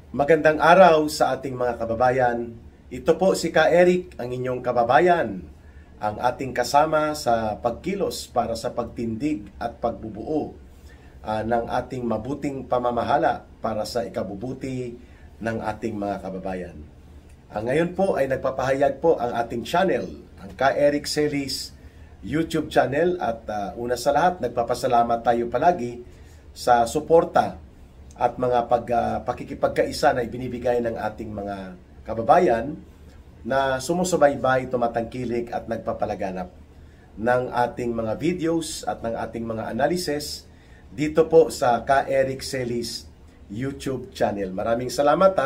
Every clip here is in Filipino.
Magandang araw sa ating mga kababayan. Ito po si Ka Eric, ang inyong kababayan, ang ating kasama sa pagkilos para sa pagtindig at pagbubuo ng ating mabuting pamamahala para sa ikabubuti ng ating mga kababayan. Ngayon po ay nagpapahayag po ang ating channel, ang Ka Eric Celis YouTube channel, at una sa lahat, nagpapasalamat tayo palagi sa suporta at mga pakikipagkaisa na ibinibigay ng ating mga kababayan na sumusubaybay, tumatangkilik at nagpapalaganap ng ating mga videos at ng ating mga analysis dito po sa Ka Eric Celis YouTube channel. Maraming salamat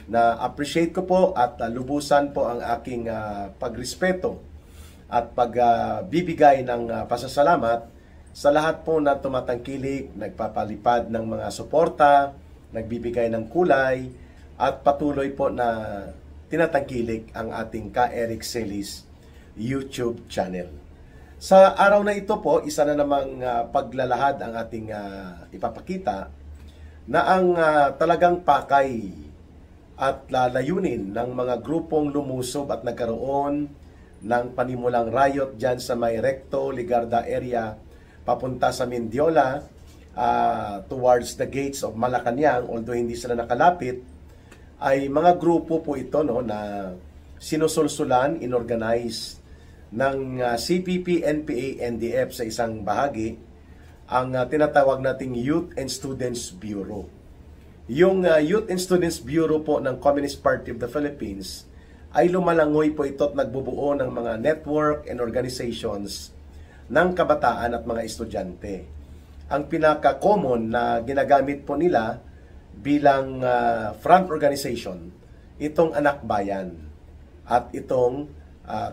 na appreciate ko po at lubusan po ang aking pagrespeto at pagbibigay ng pasasalamat sa lahat po na tumatangkilik, nagpapalipad ng mga suporta, nagbibigay ng kulay, at patuloy po na tinatangkilik ang ating Ka Eric Celis YouTube channel. Sa araw na ito po, isa na namang paglalahad ang ating ipapakita na ang talagang pakay at layunin ng mga grupong lumusob at nagkaroon ng panimulang riot dyan sa may Recto, Ligarda area, papunta sa Mendiola, towards the gates of Malacanang, although hindi sila nakalapit, ay mga grupo po ito na sinusulsulan, inorganize ng CPP, NPA, NDF sa isang bahagi, ang tinatawag nating Youth and Students Bureau. Yung Youth and Students Bureau po ng Communist Party of the Philippines ay lumalangoy po ito at nagbubuo ng mga network and organizations ng kabataan at mga estudyante. Ang pinaka-common na ginagamit po nila bilang front organization, itong Anak Bayan at itong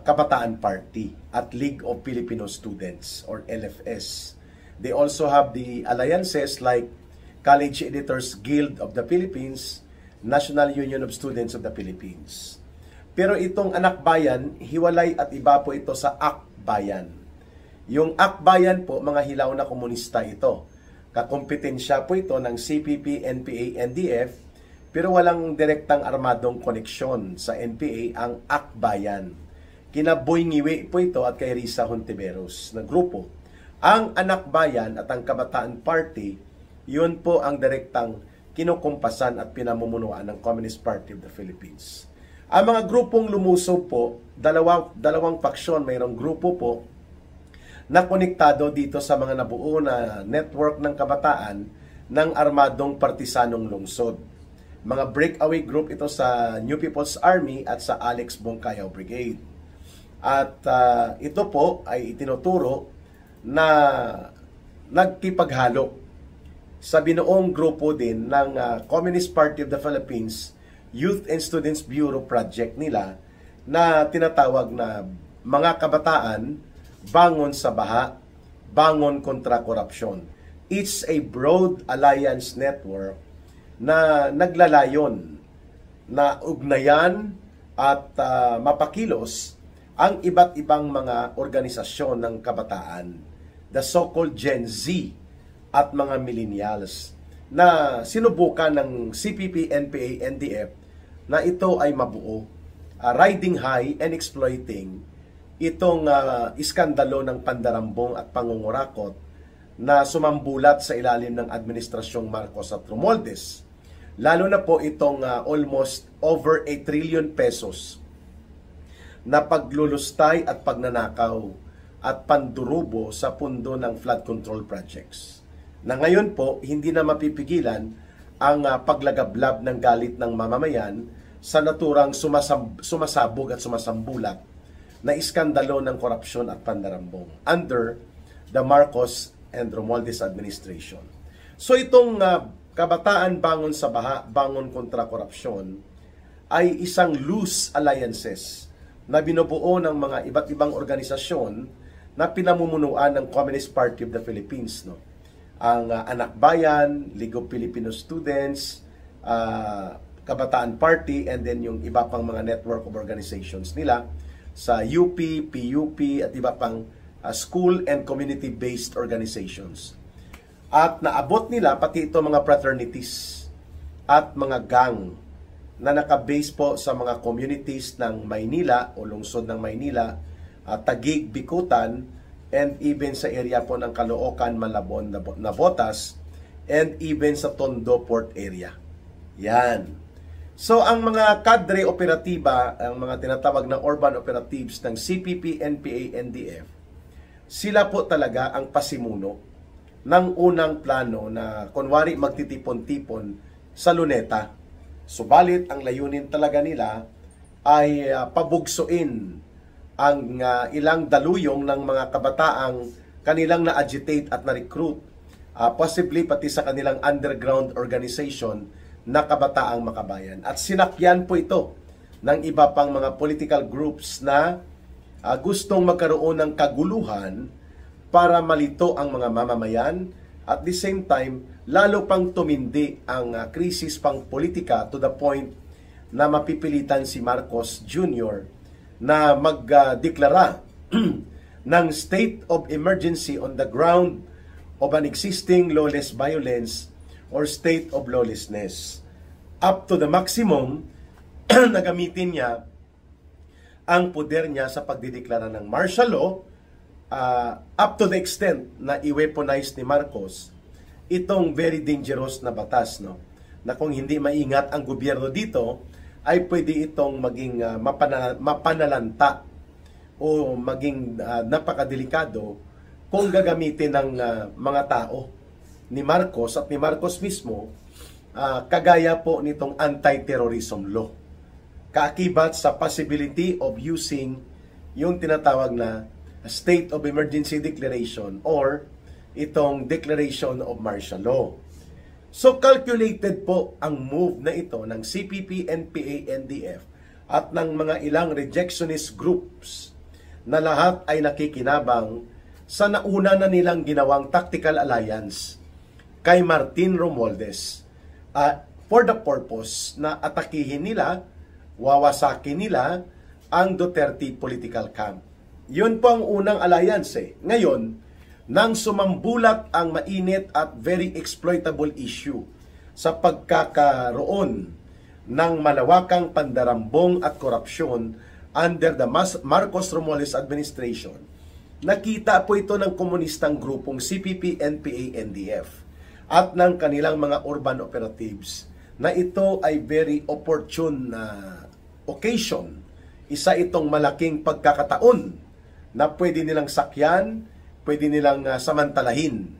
Kabataan Party at League of Filipino Students or LFS. They also have the alliances like College Editors Guild of the Philippines, National Union of Students of the Philippines. Pero itong Anak Bayan, hiwalay at iba po ito sa Akbayan. Yung Akbayan po, mga hilaw na komunista ito. Kakompetensya po ito ng CPP, NPA, NDF, pero walang direktang armadong koneksyon sa NPA ang Akbayan. Kina Boy Ngiwi po ito at kay Risa Hontiveros na grupo. Ang Anak Bayan at ang Kabataan Party, yun po ang direktang kinukumpasan at pinamumunuan ng Communist Party of the Philippines. Ang mga grupong lumusob po, dalawang paksyon, mayroong grupo po na konektado dito sa mga nabuo na network ng kabataan ng armadong partisanong lungsod. Mga breakaway group ito sa New People's Army at sa Alex Bongkayaw Brigade. At ito po ay itinuturo na nagkipaghalo sa binuong grupo din ng Communist Party of the Philippines Youth and Students Bureau project nila na tinatawag na mga kabataan bangon sa baha, bangon kontra korupsyon. It's a broad alliance network na naglalayon na ugnayan at mapakilos ang iba't ibang mga organisasyon ng kabataan, the so-called Gen Z at mga millennials, na sinubukan ng CPP, NPA, NDF na ito ay mabuo, riding high and exploiting itong iskandalo ng pandarambong at pangungurakot na sumambulat sa ilalim ng Administrasyong Marcos at Romualdez. Lalo na po itong almost over 1 trillion pesos na paglulustay at pagnanakaw at pandurubo sa pundo ng flood control projects. Na ngayon po, hindi na mapipigilan ang paglagablab ng galit ng mamamayan sa naturang sumasabog at sumasambulat na iskandalo ng korupsyon at pandarambong under the Marcos and Romualdez administration. So itong kabataan bangon sa baha, bangon kontra korupsyon ay isang loose alliances na binubuo ng mga iba't ibang organisasyon na pinamumunuan ng Communist Party of the Philippines. Ang Anak Bayan, League of Filipino Students, Kabataan Party, and then yung iba pang mga network of organizations nila sa UP, PUP, at iba pang school and community-based organizations. At naabot nila pati ito mga fraternities at mga gang na nakabase po sa mga communities ng Maynila o lungsod ng Maynila, Taguig, Bicutan, and even sa area po ng Caloocan, Malabon, Navotas, and even sa Tondo Port area. Yan. So, ang mga kadre operatiba, ang mga tinatawag na urban operatives ng CPP, NPA, NDF, sila po talaga ang pasimuno ng unang plano na kunwari magtitipon-tipon sa Luneta. Subalit, ang layunin talaga nila ay pabugsuin ang ilang daluyong ng mga kabataang kanilang na-agitate at na-recruit, possibly pati sa kanilang underground organization na Kabataang Makabayan. At sinakyan po ito ng iba pang mga political groups na gustong magkaroon ng kaguluhan para malito ang mga mamamayan. At the same time, lalo pang tumindi ang krisis pang politika to the point na mapipilitan si Marcos Jr. na magdeklara ng state of emergency on the ground of an existing lawless violence or state of lawlessness. Up to the maximum na gamitin niya ang poder niya sa pagdideklara ng martial law, up to the extent na i-weaponize ni Marcos itong very dangerous na batas, no? Na kung hindi maingat ang gobyerno dito, ay pwede itong maging mapanalanta o maging napakadelikado kung gagamitin ng mga tao ni Marcos at ni Marcos mismo, kagaya po nitong anti-terrorism law. Kaakibat sa possibility of using yung tinatawag na state of emergency declaration or itong declaration of martial law. So calculated po ang move na ito ng CPP, NPA, NDF at ng mga ilang rejectionist groups na lahat ay nakikinabang sa nauna na nilang ginawang tactical alliance kay Martin Romualdez for the purpose na atakihin nila, wawasakin nila ang Duterte political camp. Yun po ang unang alliance. Ngayon, nang sumambulat ang mainit at very exploitable issue sa pagkakaroon ng malawakang pandarambong at korupsyon under the Marcos Romualdez administration, nakita po ito ng komunistang grupong CPP, NPA, NDF at ng kanilang mga urban operatives na ito ay very opportune occasion. Isa itong malaking pagkakataon na pwede nilang sakyan, pwede nilang samantalahin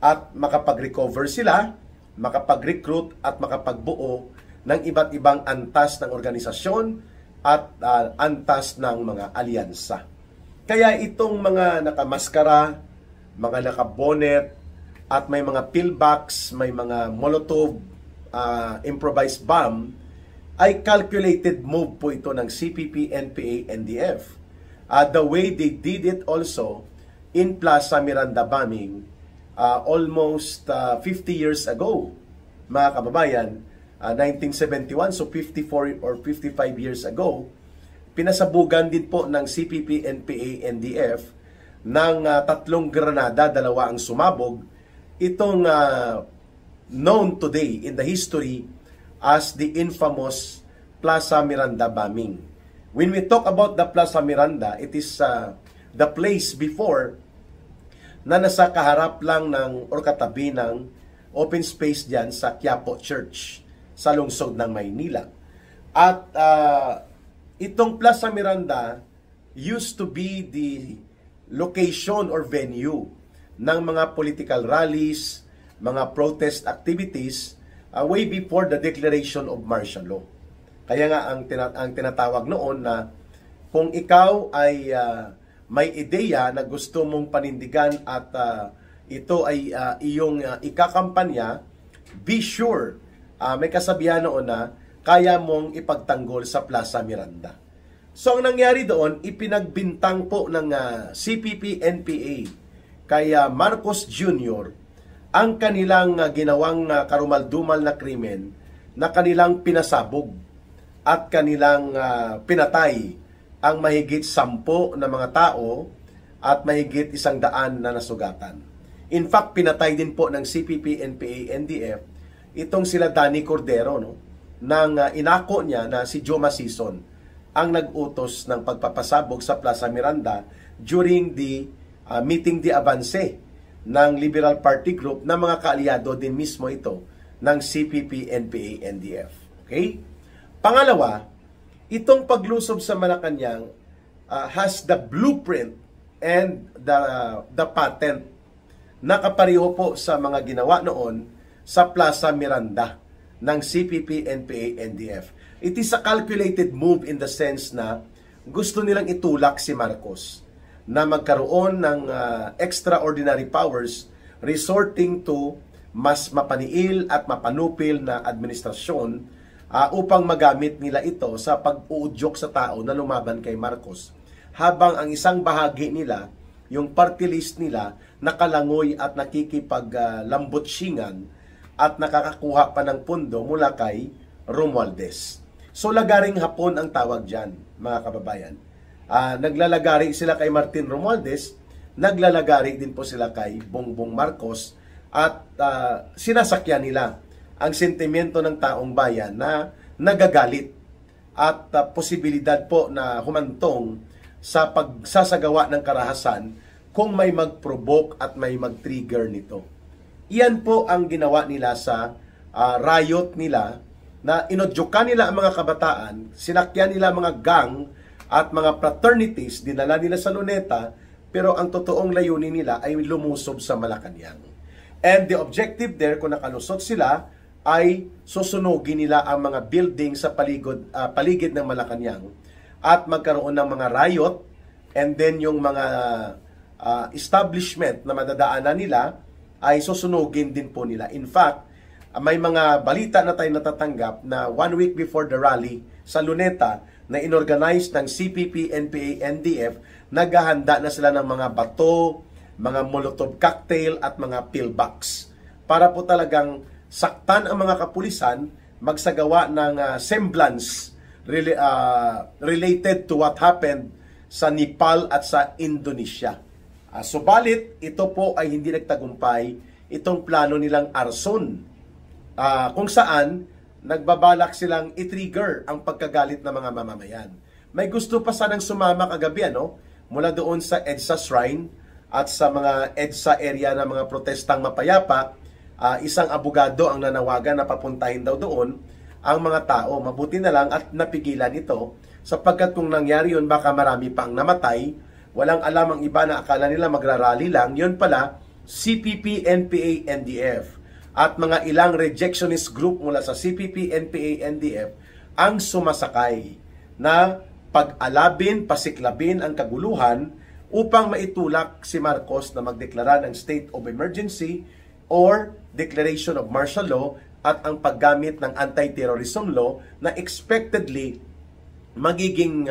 at makapag-recover sila, makapag-recruit at makapagbuo ng iba't ibang antas ng organisasyon at antas ng mga alyansa. Kaya itong mga nakamaskara, mga nakabonet, at may mga pillbox, may mga Molotov improvised bomb, ay calculated move po ito ng CPP, NPA, NDF. The way they did it also in Plaza Miranda bombing almost 50 years ago, mga kababayan, 1971, so 54 or 55 years ago, pinasabugan din po ng CPP, NPA, NDF ng 3 granada, 2 ang sumabog, itong known today in the history as the infamous Plaza Miranda bombing. When we talk about the Plaza Miranda, it is the place before na nasa kaharap lang ng or katabi ng open space dyan sa Quiapo Church sa lungsod ng Maynila. At itong Plaza Miranda used to be the location or venue ng mga political rallies, mga protest activities way before the declaration of martial law. Kaya nga ang tinatawag noon na kung ikaw ay may ideya na gusto mong panindigan at ito ay iyong ikakampanya, be sure, may kasabihan noon na kaya mong ipagtanggol sa Plaza Miranda. So ang nangyari doon, ipinagbintang po ng CPP, NPA kay Marcos Jr. ang kanilang ginawang karumaldumal na krimen na kanilang pinasabog at kanilang pinatay ang mahigit 10 na mga tao at mahigit 100 na nasugatan. In fact, pinatay din po ng CPP, NPA, NDF itong sila Danny Cordero, no, nang inako niya na si Joe Masison ang nag-utos ng pagpapasabog sa Plaza Miranda during the meeting de avance ng Liberal Party Group na mga kaalyado din mismo ito ng CPP, NPA, NDF. Okay? Pangalawa, itong paglusob sa Malacanang has the blueprint and the patent na kapareho po sa mga ginawa noon sa Plaza Miranda ng CPP, NPA, NDF. It is a calculated move in the sense na gusto nilang itulak si Marcos na magkaroon ng extraordinary powers resorting to mas mapaniil at mapanupil na administrasyon upang magamit nila ito sa pag-uudyok sa tao na lumaban kay Marcos. Habang ang isang bahagi nila, yung party list nila, nakalangoy at nakikipag-lambotsingan at nakakakuha pa ng pundo mula kay Romualdez. So lagaring hapon ang tawag dyan, mga kababayan. Naglalagari sila kay Martin Romualdez, naglalagari din po sila kay Bongbong Marcos, at sinasakyan nila ang sentimiento ng taong bayan na nagagalit at posibilidad po na humantong sa pagsasagawa ng karahasan kung may mag-provoke at may mag-trigger nito. Iyan po ang ginawa nila sa riot nila, na inodyokan nila ang mga kabataan, sinakyan nila mga gang at mga fraternities, dinala nila sa Luneta, pero ang totoong layunin nila ay lumusob sa Malacanang. And the objective there, kung nakalusot sila, ay susunugin nila ang mga building sa paligid ng Malacanang at magkaroon ng mga riot, and then yung mga establishment na madadaanan nila ay susunugin din po nila. In fact, may mga balita na tayo natatanggap na 1 week before the rally sa Luneta na inorganize ng CPP, NPA, NDF, naghahanda na sila ng mga bato, mga molotov cocktail at mga pillbox para po talagang saktan ang mga kapulisan, magsagawa ng semblance related to what happened sa Nepal at sa Indonesia. Subalit, ito po ay hindi nagtagumpay, itong plano nilang arson, kung saan nagbabalak silang i-trigger ang pagkagalit ng mga mamamayan. May gusto pa sanang sumama kagabi, mula doon sa EDSA Shrine at sa mga EDSA area ng mga protestang mapayapa. Isang abogado ang nanawagan na papuntahin daw doon ang mga tao. Mabuti na lang at napigilan ito, sapagkat kung nangyari yun, baka marami pang namatay. Walang alam ang iba na akala nila magrarally lang. Yun pala, CPP, NPA, NDF at mga ilang rejectionist group mula sa CPP, NPA, NDF ang sumasakay na pag-alabin, pasiklabin ang kaguluhan upang maitulak si Marcos na magdeklara ng state of emergency or declaration of martial law at ang paggamit ng anti-terrorism law na expectedly magiging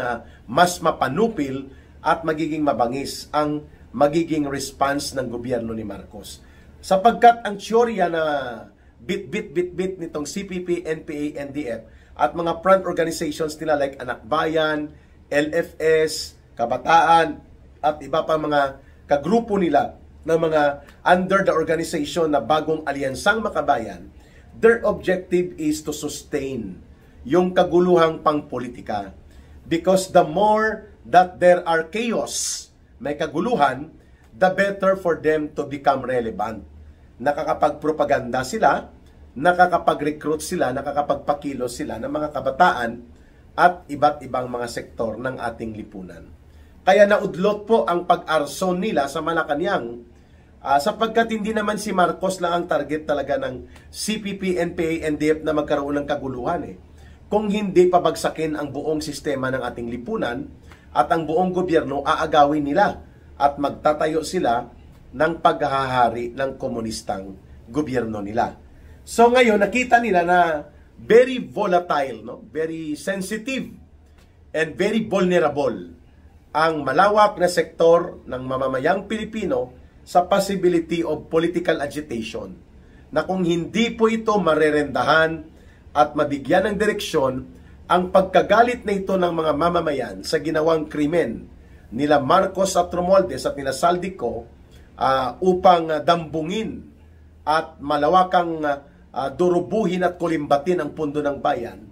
mas mapanupil at magiging mabangis ang magiging response ng gobyerno ni Marcos. Sapagkat ang teorya na bit nitong CPP, NPA, NDF at mga front organizations nila like Anak Bayan, LFS, Kabataan at iba pa mga kagrupo nila ng mga under the organization na Bagong Alyansang Makabayan, their objective is to sustain yung kaguluhang pangpolitika. Because the more that there are chaos, may kaguluhan, the better for them to become relevant. Nakakapagpropaganda sila, nakakapag-recruit sila, nakakapagpakilos sila ng mga kabataan at iba't ibang mga sektor ng ating lipunan. Kaya naudlot po ang pag-arson nila sa Malacanang, sapagkat hindi naman si Marcos lang ang target talaga ng CPP, NPA, NDF na magkaroon ng kaguluhan. Kung hindi pabagsakin ang buong sistema ng ating lipunan at ang buong gobyerno, aagawin nila at magtatayo sila ng paghahari ng komunistang gobyerno nila. So ngayon, nakita nila na very volatile, very sensitive, and very vulnerable ang malawak na sektor ng mamamayang Pilipino sa possibility of political agitation, na kung hindi po ito marerendahan at mabigyan ng direksyon, ang pagkagalit na ito ng mga mamamayan sa ginawang krimen nila Marcos at Romualdez at nila Saldico upang dambungin at malawakang durubuhin at kulimbatin ang pundo ng bayan,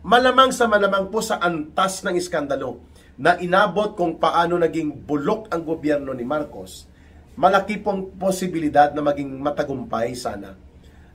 malamang sa malamang po sa antas ng iskandalo na inabot kung paano naging bulok ang gobyerno ni Marcos, malaki pong posibilidad na maging matagumpay sana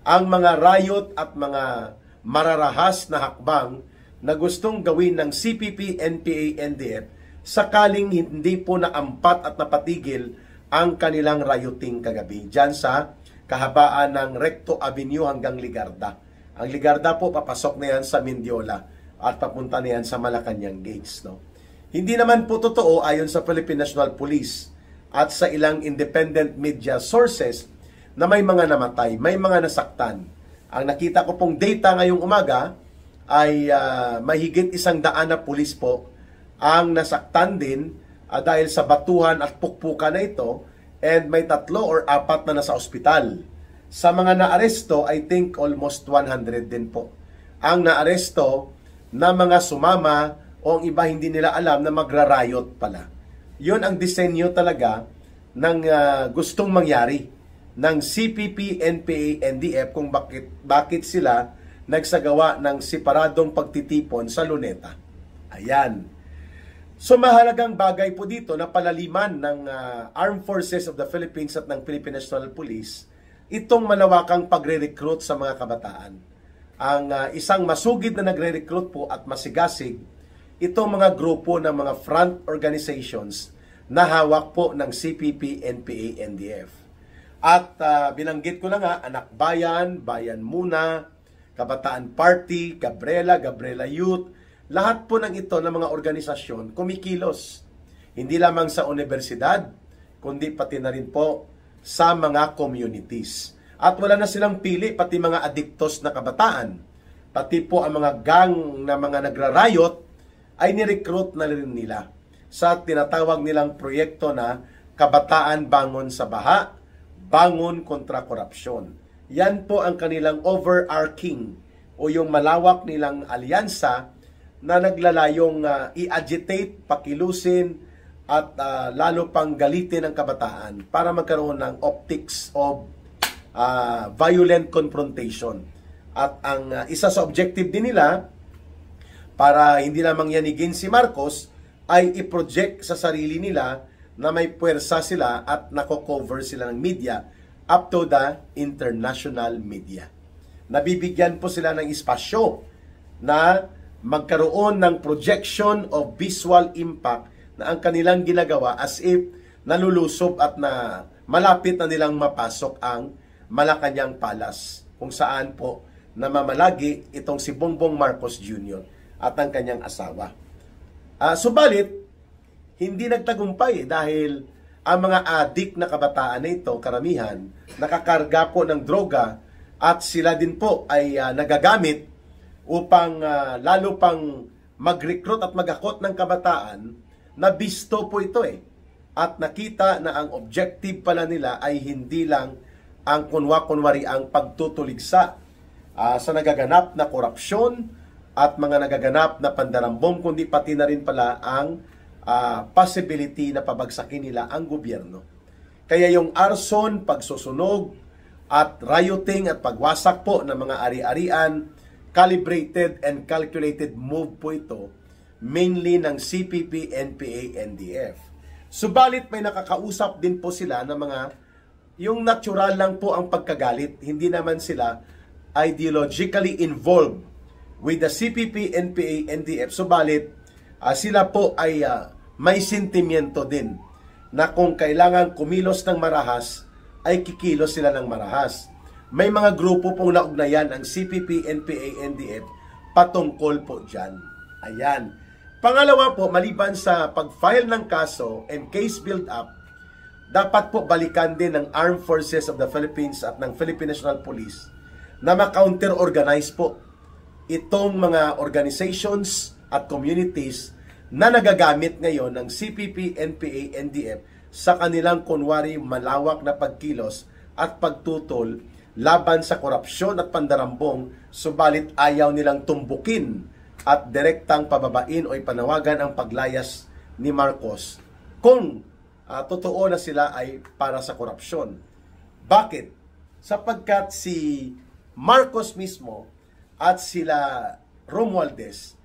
ang mga riot at mga mararahas na hakbang na gustong gawin ng CPP, NPA, NDF sakaling hindi po naampat at napatigil ang kanilang rioting kagabi dyan sa kahabaan ng Recto Avenue hanggang Ligarda. Ang Ligarda po, papasok na yan sa Mendiola at papunta na yan sa Malacanang Gates. No? Hindi naman po totoo ayon sa Philippine National Police at sa ilang independent media sources na may mga namatay, may mga nasaktan. Ang nakita ko pong data ngayong umaga ay mahigit 100 na pulis po ang nasaktan din dahil sa batuhan at pukpukan na ito, and may 3 or 4 na nasa ospital. Sa mga naaresto, I think almost 100 din po ang naaresto na mga sumama o ang iba hindi nila alam na magra-riot pala. Yun ang disenyo talaga ng gustong mangyari ng CPP, NPA, NDF kung bakit sila nagsagawa ng separadong pagtitipon sa Luneta. Ayan. So mahalagang bagay po dito na palaliman ng Armed Forces of the Philippines at ng Philippine National Police itong malawakang pagre-recruit sa mga kabataan. Ang isang masugid na nagre-recruit po at masigasig itong mga grupo ng mga front organizations na hawak po ng CPP, NPA, NDF. At binanggit ko na nga, Anak Bayan, Bayan Muna, Kabataan Party, Gabriela Youth, lahat po ng ito ng mga organisasyon kumikilos. Hindi lamang sa universidad, kundi pati na rin po sa mga communities. At wala na silang pili, pati mga adiktos na kabataan. Pati po ang mga gang na mga nagra-riot ay nirecruit na rin nila sa tinatawag nilang proyekto na Kabataan Bangon sa Baha, Bangon kontra Korupsyon. Yan po ang kanilang overarching o yung malawak nilang alyansa na naglalayong i-agitate, pakilusin, at lalo pang galitin ang kabataan para magkaroon ng optics of violent confrontation. At ang isa sa objective din nila, para hindi lamang yanigin si Marcos, ay i-project sa sarili nila na may puwersa sila at nako-cover sila ng media up to the international media. Nabibigyan po sila ng espasyo na magkaroon ng projection of visual impact na ang kanilang ginagawa as if nalulusob at na malapit na nilang mapasok ang Malacanang Palace kung saan po namamalagi itong si Bongbong Marcos Jr. at ang kanyang asawa. Subalit, hindi nagtagumpay dahil ang mga adik na kabataan na ito, karamihan, nakakarga po ng droga at sila din po ay nagagamit upang lalo pang mag-recruit at mag-akot ng kabataan na bisto po ito At nakita na ang objective pala nila ay hindi lang ang kunwari ang pagtutuligsa sa nagaganap na korupsyon at mga nagaganap na pandarambong, kundi pati na rin pala ang possibility na pabagsakin nila ang gobyerno. Kaya yung arson, pagsusunog, at rioting at pagwasak po ng mga ari-arian, calibrated and calculated move po ito, mainly ng CPP, NPA, NDF. Subalit may nakakausap din po sila ng mga, yung natural lang po ang pagkagalit, hindi naman sila ideologically involved with the CPP, NPA, NDF. Subalit, sila po ay may sentimiento din na kung kailangan kumilos ng marahas, ay kikilos sila ng marahas. May mga grupo pong naugnayan ang CPP, NPA, NDF patungkol po dyan. Ayan. Pangalawa po, maliban sa pag-file ng kaso and case build-up, dapat po balikan din ng Armed Forces of the Philippines at ng Philippine National Police na ma-counter-organize po itong mga organizations at communities na nagagamit ngayon ng CPP, NPA, NDF sa kanilang kunwari malawak na pagkilos at pagtutol laban sa korupsyon at pandarambong, subalit ayaw nilang tumbukin at direktang pababain o ipanawagan ang paglayas ni Marcos kung totoo na sila ay para sa korupsyon. Bakit? Sapagkat si Marcos mismo at sila Romualdez,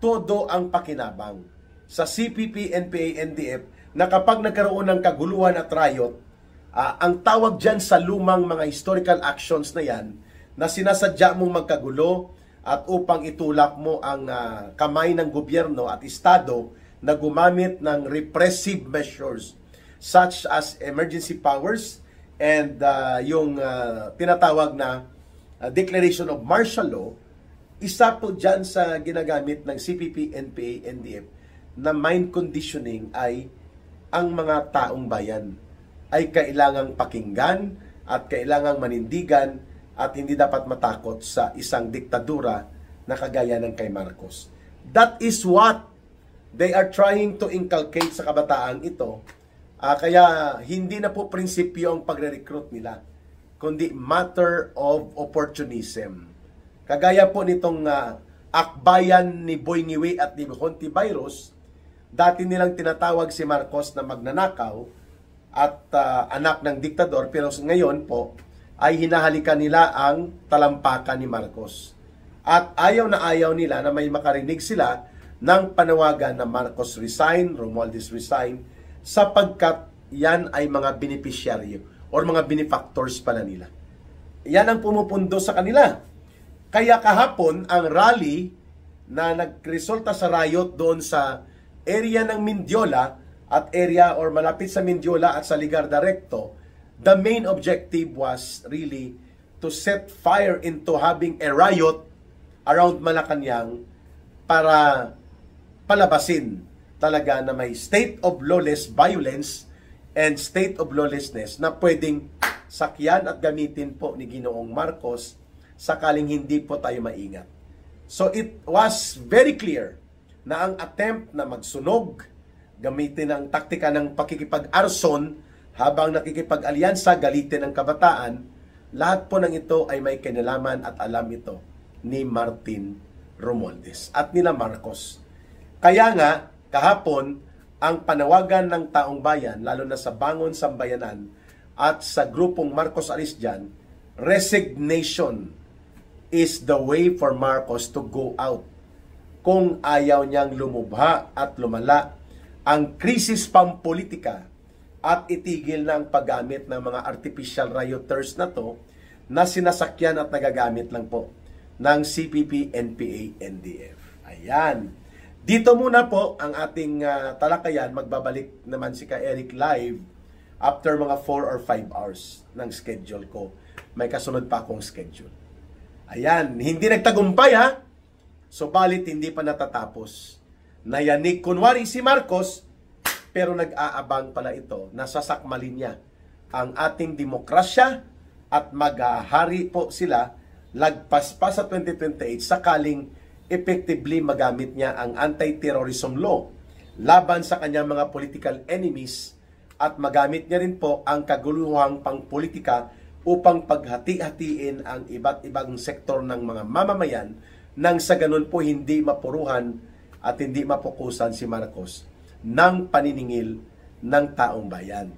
todo ang pakinabang sa CPP, NPA, NDF na kapag nagkaroon ng kaguluhan at riot, ang tawag dyan sa lumang mga historical actions na yan, na sinasadya mong magkagulo at upang itulak mo ang kamay ng gobyerno at estado na gumamit ng repressive measures such as emergency powers and yung tinatawag na declaration of martial law. Isa po dyan sa ginagamit ng CPP, NPA, NDF na mind conditioning ay ang mga taong bayan ay kailangang pakinggan at kailangang manindigan at hindi dapat matakot sa isang diktadura na kagaya ng kay Marcos. That is what they are trying to inculcate sa kabataang ito. Kaya hindi na po prinsipyo ang pagre-recruit nila, kundi matter of opportunism. Kagaya po nitong akbayan ni Boy Ngiwi at ni Hontivirus, dati nilang tinatawag si Marcos na magnanakaw at anak ng diktador, pero ngayon po ay hinahalikan nila ang talampakan ni Marcos. At ayaw na ayaw nila na may makarinig sila ng panawagan na Marcos resign, Romualdez resign, sapagkat yan ay mga beneficiaryo or mga benefactors pala nila. Yan ang pumupundo sa kanila. Kaya kahapon, ang rally na nagresulta sa riot doon sa area ng Mindiola at area or malapit sa Mindiola at sa Ligarda Recto, the main objective was really to set fire into having a riot around Malacanang para palabasin talaga na may state of lawless violence and state of lawlessness na pwedeng sakyan at gamitin po ni Ginoong Marcos sakaling hindi po tayo maingat. So it was very clear na ang attempt na magsunog, gamitin ang taktika ng pakikipag-arson habang nakikipag-alyansa, galitin ng kabataan, lahat po ng ito ay may kinalaman at alam ito ni Martin Romualdez at nila Marcos. Kaya nga, kahapon, ang panawagan ng taong bayan, lalo na sa Bangon Sambayanan at sa grupong Marcos Arisjan, resignation is the way for Marcos to go out. Kung ayaw niyang lumubha at lumala ang krisis pampolitika at itigil na ang paggamit ng mga artificial rioters na to na sinasakyan at nagagamit lang po ng CPP, NPA, NDF. Ayan. Dito muna po ang ating talakayan. Magbabalik naman si Eric live after mga 4 or 5 hours ng schedule ko. May kasunod pa akong schedule. Ayan, hindi nagtagumpay ha. Subalit hindi pa natatapos. Nayanig kunwari si Marcos, pero nag-aabang pala ito. Nasasakmalin niya ang ating demokrasya at maghahari po sila lagpas pa sa 2028 sakaling effectively magamit niya ang anti-terrorism law laban sa kanyang mga political enemies at magamit niya rin po ang kaguluhang pangpolitika upang paghati-hatiin ang iba't ibang sektor ng mga mamamayan nang sa ganun po hindi mapuruhan at hindi mapokusan si Marcos ng paniningil ng taong bayan.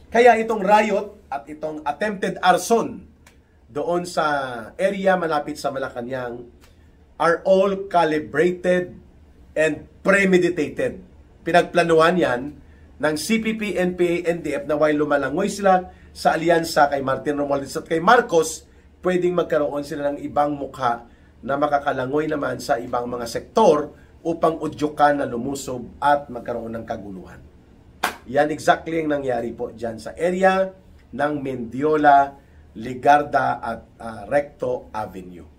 Kaya itong riot at itong attempted arson doon sa area malapit sa Malacanang are all calibrated and premeditated. Pinagplanuhan yan ng CPP, NPA, NDF na while lumalangoy sila sa alyansa kay Martin Romualdez at kay Marcos, pwedeng magkaroon sila ng ibang mukha na makakalangoy naman sa ibang mga sektor upang udyukan na lumusob at magkaroon ng kaguluhan. Yan exactly ang nangyari po dyan sa area ng Mendiola, Ligarda at Recto Avenue.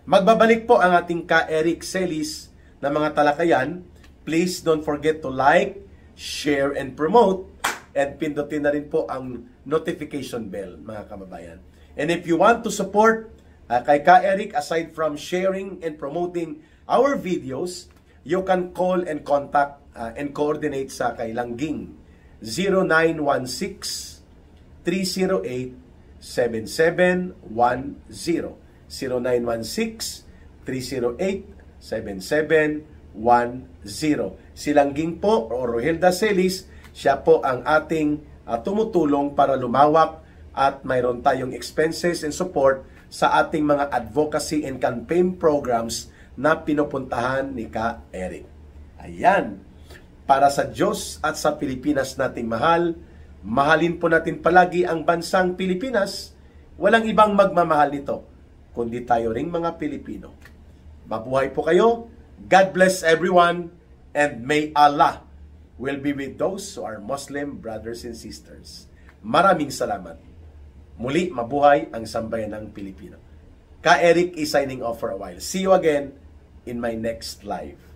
Magbabalik po ang ating ka-Eric Celis na mga talakayan. Please don't forget to like, share, and promote. And pindutin na rin po ang notification bell, mga kababayan. And if you want to support kay ka-Eric, aside from sharing and promoting our videos, you can call and contact and coordinate sa kay Langging 0916-308-7710. 0916-308-7710. Si Langging po, o Rogelda Celis, siya po ang ating tumutulong para lumawak at mayroon tayong expenses and support sa ating mga advocacy and campaign programs na pinupuntahan ni Ka Eric. Ayan, para sa Diyos at sa Pilipinas nating mahal, mahalin po natin palagi ang bansang Pilipinas. Walang ibang magmamahal nito, kundi tayo ring mga Pilipino. Mabuhay po kayo. God bless everyone, and may Allah will be with those who are Muslim brothers and sisters. Maraming salamat. Muli, mabuhay ang sambayan ng Pilipino. Ka Eric is signing off for a while. See you again in my next live.